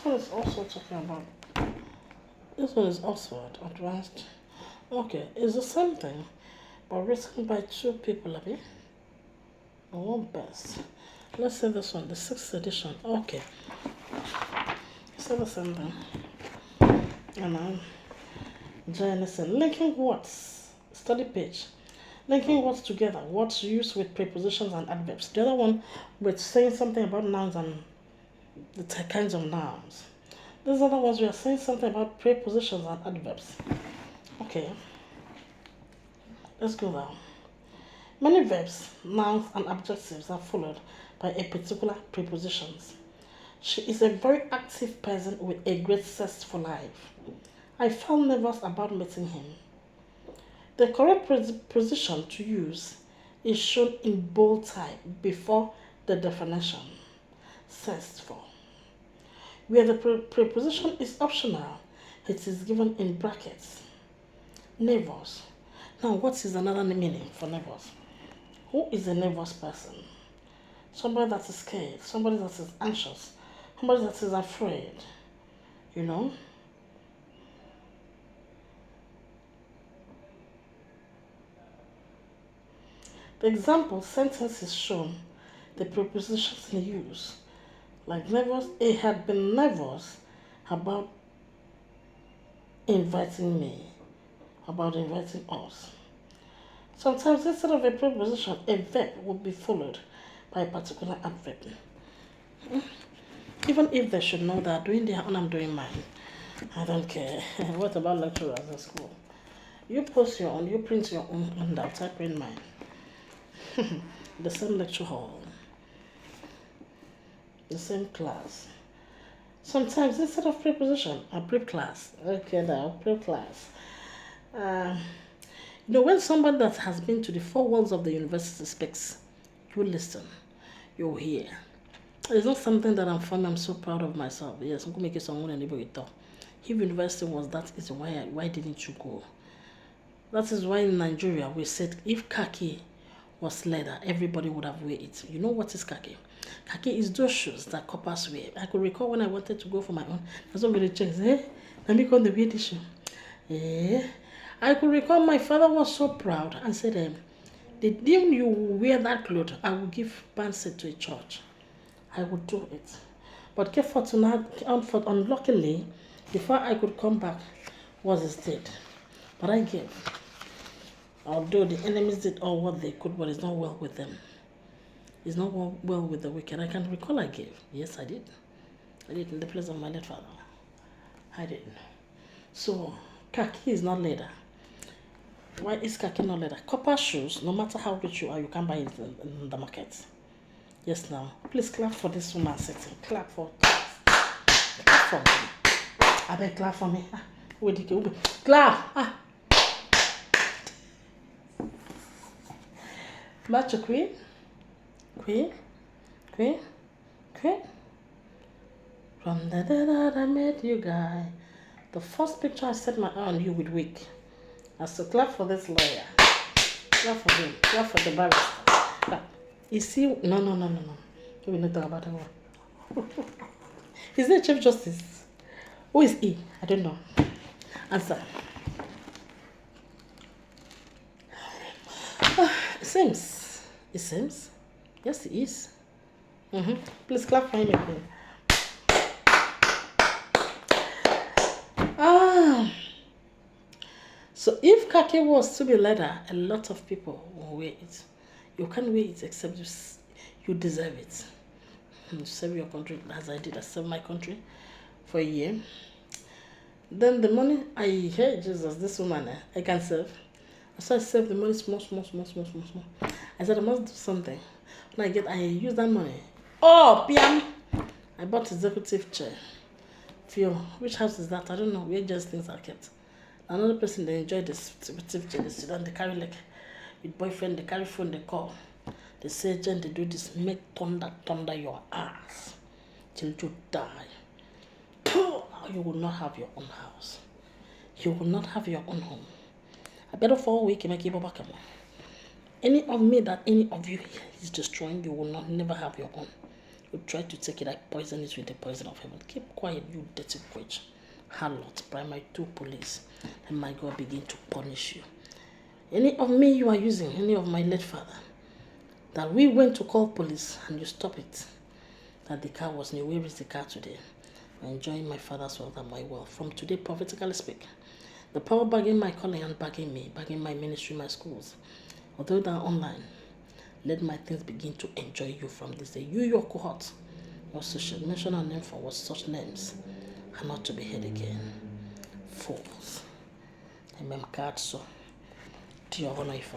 This one is also talking about. This one is Oxford Advanced. Okay, it's the same thing, but written by two people, abi? And one best. Let's say this one, the 6th edition. Okay. So the same thing. And I'm Jenison. Linking words. Study page. Linking words together. Words used with prepositions and adverbs. The other one with saying something about nouns and the kinds of nouns. These other ones we are saying something about prepositions and adverbs. Okay. Let's go down. Many verbs, nouns, and adjectives are followed by a particular prepositions. She is a very active person with a great zest for life. I felt nervous about meeting him. The correct preposition to use is shown in bold type before the definition. Zest for. Where the preposition is optional, it is given in brackets. Nervous. Now, what is another meaning for nervous? Who is a nervous person? Somebody that is scared, somebody that is anxious, somebody that is afraid. You know? The example sentence is shown, the prepositions in use. Like nervous, he had been nervous about inviting me, about inviting us. Sometimes instead of a preposition, a verb would be followed by a particular adverb. Even if they should know that doing their own, I'm doing mine. I don't care. What about lecturers in school? You post your own, you print your own, and I'll type in mine. The same lecture hall. The same class. Sometimes instead of preposition, a prep class. Okay, now, prep class. When somebody that has been to the four walls of the university speaks, you listen, you hear. It's not something that I'm fond. I'm so proud of myself. Yes, I'm going to make it someone anybody talk. If university was that easy, why didn't you go? That is why in Nigeria we said if khaki was leather, everybody would have wear it. You know what is khaki? Khaki is those shoes that coppers wear. I could recall when I wanted to go for my own. That's what we checked. Let me come the wear this shoe. I could recall my father was so proud and said, the day you wear that clothes, I will give pancit to a church. I would do it. But unluckily, before I could come back, was his dead. But I gave. Although the enemies did all what they could, but it's not well with them. It's not well with the wicked. I can recall I gave. Yes, I did. I did in the place of my late father. I did. So, khaki is not leather. Why is khaki not leather? Copper shoes, no matter how rich you are, you can buy it in the market. Yes, now. Please clap for this woman sitting. Clap for me. I beg, clap for me. Clap. Match a queen. Queen. From the day that I met you, guy. The first picture I set my eye on you with wig. I said, clap for this lawyer. Clap for him. Clap for the barrister. Clap. You see, no. We will not talk about him. Is there Chief Justice? Who is he? I don't know. Answer. It seems. Yes, it is. Please clap for him again. So if khaki was to be leather, a lot of people will wear it. You can't wear it except you deserve it. You serve your country as I did. I served my country for a year. Then the money, hey Jesus, this woman, I can serve. So I saved the money small. I said I must do something. When I use that money. Oh, piam! I bought executive chair. Which house is that? I don't know. Where just things are kept. Another person, they enjoy this executive chair. They sit down, they carry like with boyfriend, they carry phone, they call. They say, Jen, they do this, make thunder your ass till you die. You will not have your own house. You will not have your own home. I better for a week make you back. Any of me that any of you is destroying, you will never have your own. You try to take it, I poison it with the poison of heaven. Keep quiet, you dirty witch. Harlot, primary 2 police. And my God begin to punish you. Any of me you are using, any of my late father, that we went to call police and you stop it. That the car was new. Where is the car today? I'm enjoying my father's wealth and my wealth. From today, prophetically speak. The power bagging my calling and bagging me, bagging my ministry, my schools. Although they're online, let my things begin to enjoy you from this day. You, your cohort, your social, mention our name for what such names are not to be heard again. Fools. Amen. God, so. To your honor, if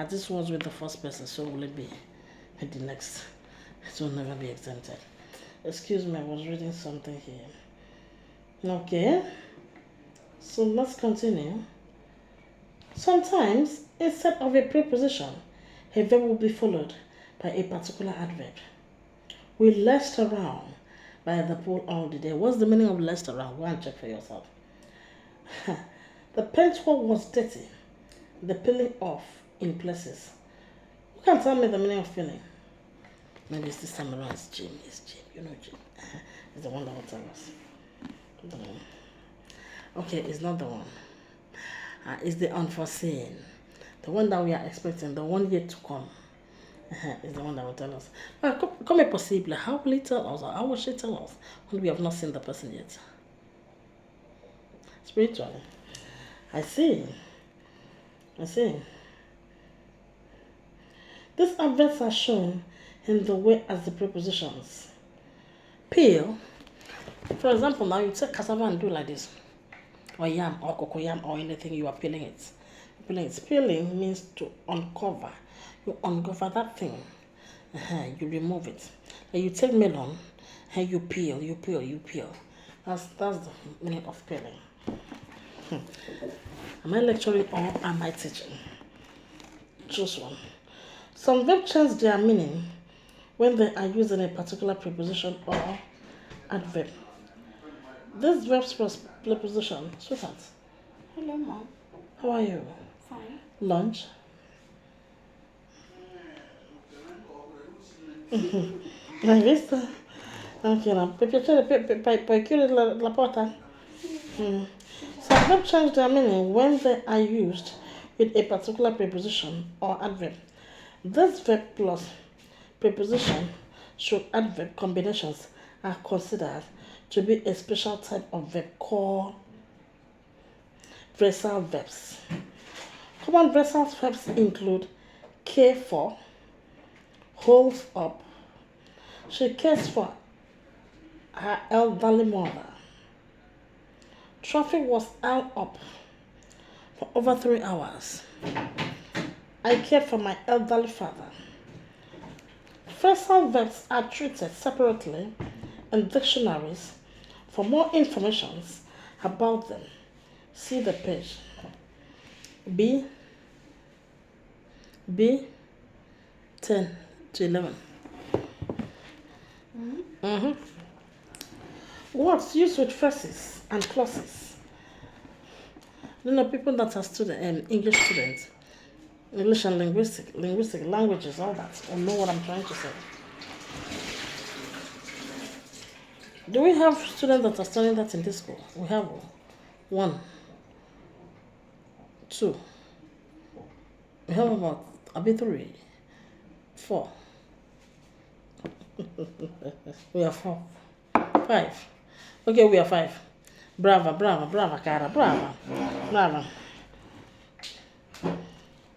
this was with the first person, so will it be with the next? It will never be exempted. Excuse me, I was reading something here. Okay, so let's continue. Sometimes, instead of a preposition, a verb will be followed by a particular adverb. We left around by the pool all the day. What's the meaning of left around? Go and check for yourself. The paintwork was dirty. The peeling off in places. Who can tell me the meaning of peeling? Maybe it's this time around. It's Jim. It's Jim. You know Jim. It's the one that will tell us. Okay, it's not the one. It's the unforeseen. The one that we are expecting. The one yet to come. Is the one that will tell us. Come est possible. How will it tell us? Or how will she tell us when we have not seen the person yet? Spiritually. I see. These adverbs are shown in the way as the prepositions. Peel. For example, now you take cassava and do like this. Or yam, or cocoyam, or anything, you are peeling it. Peeling means to uncover. You uncover that thing. You remove it. And you take melon and you peel. That's the meaning of peeling. Am I lecturing or am I teaching? Choose one. Some verbs change their meaning when they are used in a particular preposition or adverb. This verbs plus preposition. Sweetheart. Hello, Mom. How are you? Fine. Lunch? L'hai vista? Anche no. Per piacere, puoi chiudere la porta? Some verbs change their meaning when they are used with a particular preposition or adverb. This verb plus preposition stroke adverb combinations are considered to be a special type of verb called phrasal verbs. Common phrasal verbs include care for, holds up. She cares for her elderly mother. Traffic was held up for over 3 hours. I cared for my elderly father. Phrasal verbs are treated separately in dictionaries. For more information about them, see the page B 10 to 11. Words used with phrases and clauses. People that are English students, English and linguistic languages, all that, or know what I'm trying to say. Do we have students that are studying that in this school? We have 1, 2. We have about 3, 4. We are 4, 5. Okay, we are 5. Brava, cara, brava.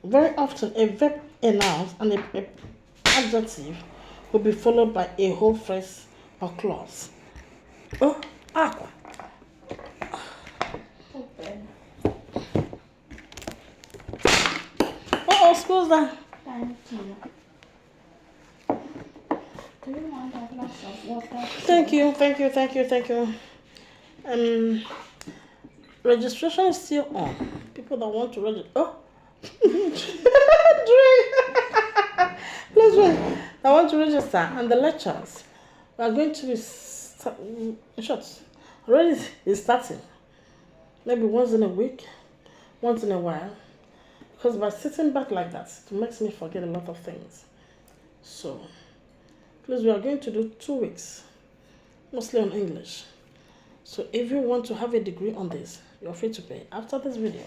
Very often, a verb, a noun, and a adjective will be followed by a whole phrase or clause. Oh, aqua. Open. School's done. Thank you. Do you want a glass of water? Thank you. Registration is still on. People that want to register. Oh, please wait. I want to register, and the lectures we are going to be short. Already it's starting. Maybe once in a week, once in a while. Because by sitting back like that, it makes me forget a lot of things. So, please, we are going to do 2 weeks, mostly on English. So if you want to have a degree on this, you're free to pay. After this video,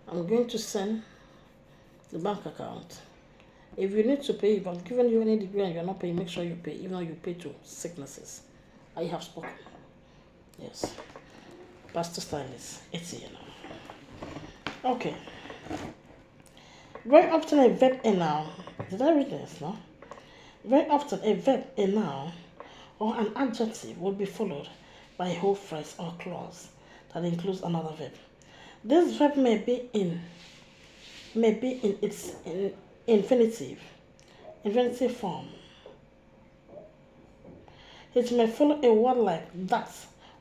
I'm going to send the bank account. If you need to pay, if I've given you any degree and you're not paying, make sure you pay, even though you pay to sicknesses. I have spoken. Yes. Pastor Stylist, ESSIEN. Okay. Very often a verb a noun. Did I read this? No? Very often a verb a noun or an adjective will be followed by a whole phrase or clause that includes another verb. This verb may be in its infinitive form. It may follow a word like that,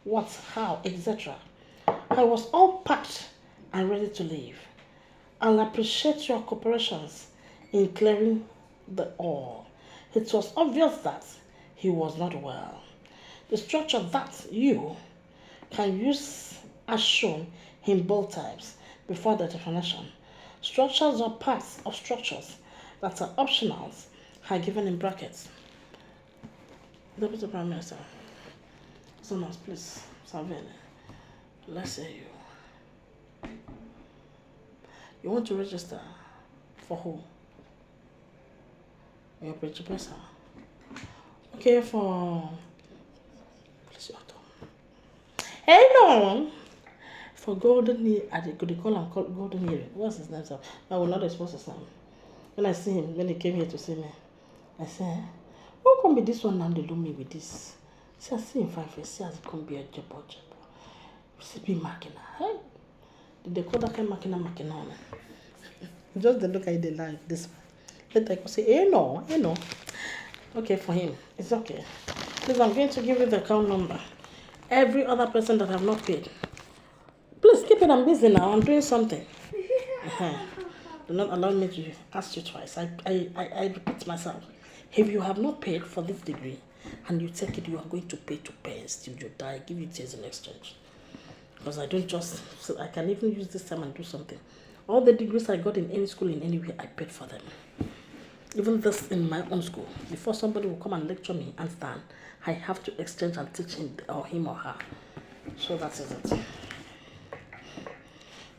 what, how, etc. I was all packed and ready to leave. I'll appreciate your cooperations in clearing the all. It was obvious that he was not well. The structure that you can use as shown in bold types before the definition. Structures or parts of structures that are optional are given in brackets. Deputy Prime Minister, someone please, Savannah, let's say you want to register for who? Your principal. Okay, for hey no, for golden year, they call him golden year. What's his name? Sir? I will not expose his name. When I see him, when he came here to see me, I said, how come be this one now they do me with this? See, I see him 5 years, see as it come be a jabba. See be machina. Hey, did they call that kind of machina on it? Just the look at the life this one. Let I say, hey no. Okay, for him, it's okay. Please, I'm going to give you the account number. Every other person that have not paid, please keep it. I'm busy now. I'm doing something. Do not allow me to ask you twice. I repeat myself. If you have not paid for this degree and you take it, you are going to pay till you die. Give you tears in exchange. Because I don't just, so I can even use this time and do something. All the degrees I got in any school, in any way, I paid for them. Even this in my own school. Before somebody will come and lecture me and stand, I have to exchange and teach him or her. So that is it.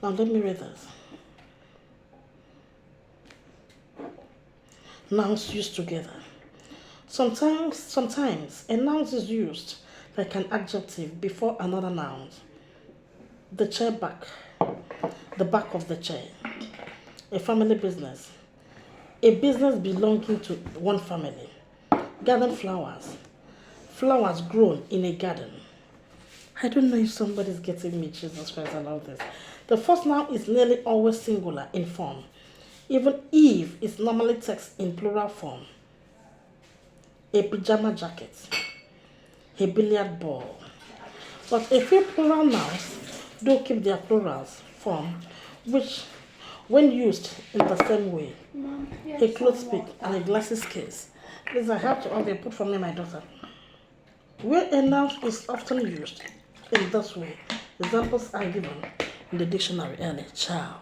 Now let me read this. Nouns used together. Sometimes a noun is used like an adjective before another noun. The chair back, the back of the chair. A family business. A business belonging to one family. Garden flowers. Flowers grown in a garden. I don't know if somebody's getting me, Jesus Christ, and all this. The first noun is nearly always singular in form, even if it's normally text in plural form. A pajama jacket. A billiard ball. But a few plural nouns do keep their plurals form, which, when used in the same way, a clothes pick and a glasses case. Please, I have to have a put for me, my daughter. Where a noun is often used in this way, examples are given in the dictionary early. Ciao.